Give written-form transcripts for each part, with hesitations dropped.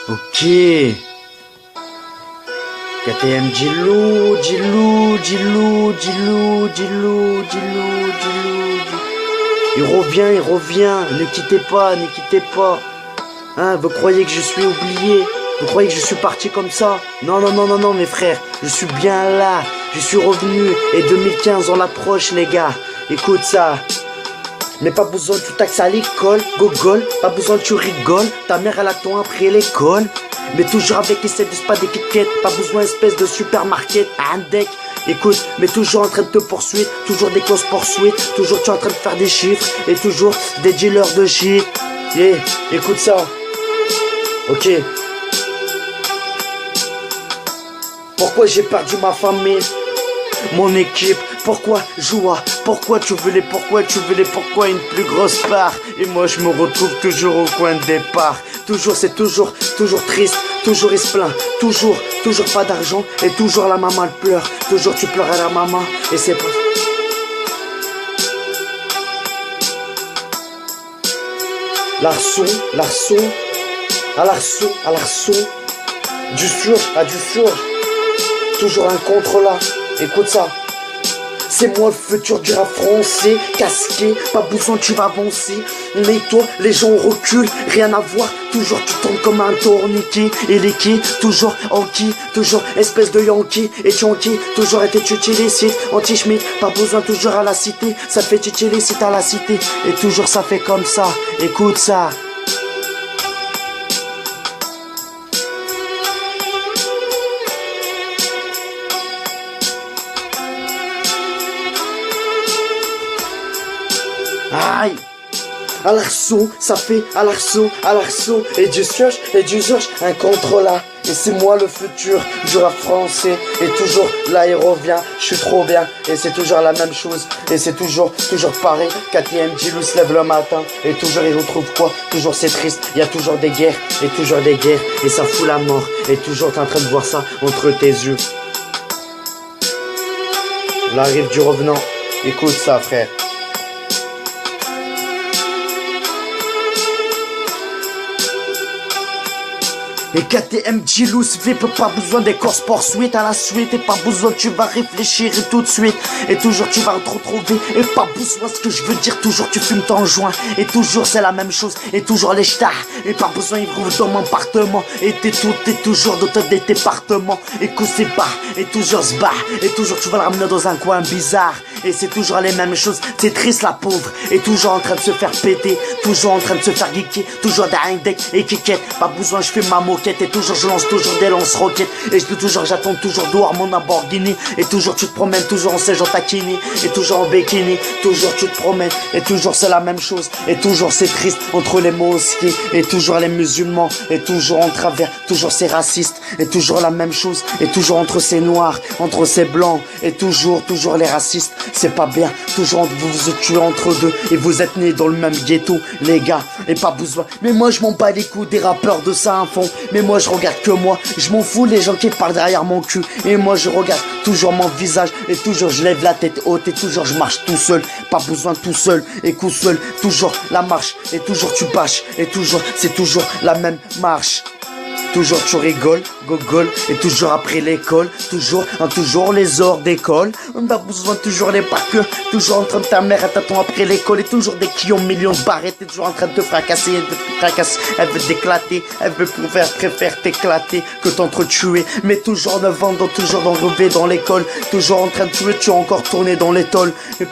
Ok. KTM, dis-le, dis-le, dis-le, dis-le, dis-le, dis-le, dis-le. Il revient, ne quittez pas, ne quittez pas. Hein, vous croyez que je suis oublié? Vous croyez que je suis parti comme ça? Non, non, non, non, non, mes frères, je suis bien là. Je suis revenu et 2015, on l'approche, les gars. Écoute ça. Mais pas besoin, tu taxes à l'école, gogol. Pas besoin, tu rigoles. Ta mère, elle attend après l'école. Mais toujours avec les 7 pas d'étiquette. Pas besoin, espèce de supermarket. Un deck. Écoute, mais toujours en train de te poursuivre. Toujours des causes poursuites. Toujours tu es en train de faire des chiffres. Et toujours des dealers de shit. Yeah, écoute ça. Ok. Pourquoi j'ai perdu ma famille? Mon équipe, pourquoi Joua? Pourquoi tu veux pourquoi une plus grosse part? Et moi je me retrouve toujours au coin de départ. Toujours, c'est toujours triste, toujours il se plaint. Toujours pas d'argent. Et toujours la maman elle pleure. Toujours tu pleures à la maman. Et c'est pas... L'arçon, à l'arçon. Du surge à du surge. Toujours un contre là. Écoute ça. C'est moi le futur du rap français. Casqué, pas besoin tu vas avancer. Mais toi, les gens reculent, rien à voir. Toujours tu tombes comme un tourniquet. Et les quais, toujours anki, toujours espèce de yankee. Et Yankee, toujours été utilisé. Anti-schmidt, pas besoin toujours à la cité. Ça fait utiliser à la cité. Et toujours ça fait comme ça. Écoute ça. Aïe! À l'arceau, ça fait à l'arceau. Et du surge, un contre là. Et c'est moi le futur du rap français. Et toujours là il revient, je suis trop bien. Et c'est toujours la même chose. Et c'est toujours pareil. KTM Gilou se lève le matin. Et toujours il retrouve quoi? Toujours c'est triste. Il y a toujours des guerres. Et toujours des guerres. Et ça fout la mort. Et toujours t'es en train de voir ça entre tes yeux. L'arrivée du revenant. Écoute ça frère. Et KTM Gilous VIP, pas besoin des courses poursuites à la suite. Et pas besoin, tu vas réfléchir et tout de suite. Et toujours tu vas te retrouver. Et pas besoin, ce que je veux dire, toujours tu fumes ton joint. Et toujours c'est la même chose. Et toujours les stars. Et pas besoin, ils trouvent dans mon appartement. Et t'es toujours dans des départements. Et coup c'est bas. Et toujours se bat. Et toujours tu vas le ramener dans un coin bizarre. Et c'est toujours les mêmes choses. C'est triste la pauvre. Et toujours en train de se faire péter. Toujours en train de se faire geeker. Toujours derrière un deck et kickette. Pas besoin, je fais ma moquette. Et toujours je lance toujours des lance-roquettes. Et j'attends toujours dehors mon Lamborghini. Et toujours tu te promènes, toujours en siège en taquini. Et toujours en bikini, toujours tu te promènes. Et toujours c'est la même chose. Et toujours c'est triste entre les mosquées. Et toujours les musulmans. Et toujours en travers, toujours c'est raciste. Et toujours la même chose. Et toujours entre ces noirs, entre ces blancs. Et toujours les racistes. C'est pas bien, toujours vous vous tuez entre deux. Et vous êtes nés dans le même ghetto, les gars. Et pas besoin, mais moi je m'en bats les coups des rappeurs de ça à fond. Mais moi je regarde que moi, je m'en fous les gens qui parlent derrière mon cul. Et moi je regarde toujours mon visage. Et toujours je lève la tête haute. Et toujours je marche tout seul, pas besoin tout seul. Et coup seul, toujours la marche. Et toujours tu bâches. Et toujours, c'est toujours la même marche. Toujours tu rigoles, gogol, et toujours après l'école, toujours les heures d'école. On a besoin toujours les parcs, toujours en train de ta mère, elle t'attend après l'école, et toujours des qui ont millions de barrettes, et toujours en train de te fracasser, elle veut t'éclater, elle veut préfère t'éclater que t'entretuer, mais toujours en vendant, toujours d'enlever dans l'école, toujours en train de tuer, tu as encore tourné dans l'étole, et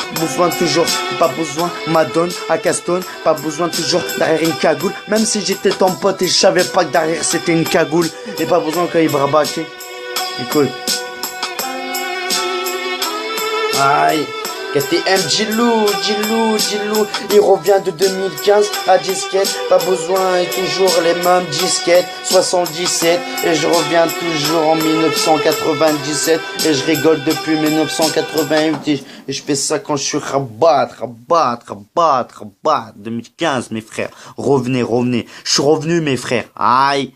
pas besoin, Madone, à Caston, pas besoin toujours derrière une cagoule, même si j'étais ton pote et je savais pas que derrière c'était une cagoule, et pas besoin qu'il brabaque. Écoute. Aïe. KTM Gilou, il revient de 2015 à disquette, pas besoin et toujours les mêmes disquettes, 77, et je reviens toujours en 1997, et je rigole depuis 1988, et je fais ça quand je suis rabat, 2015 mes frères, revenez, je suis revenu mes frères, aïe.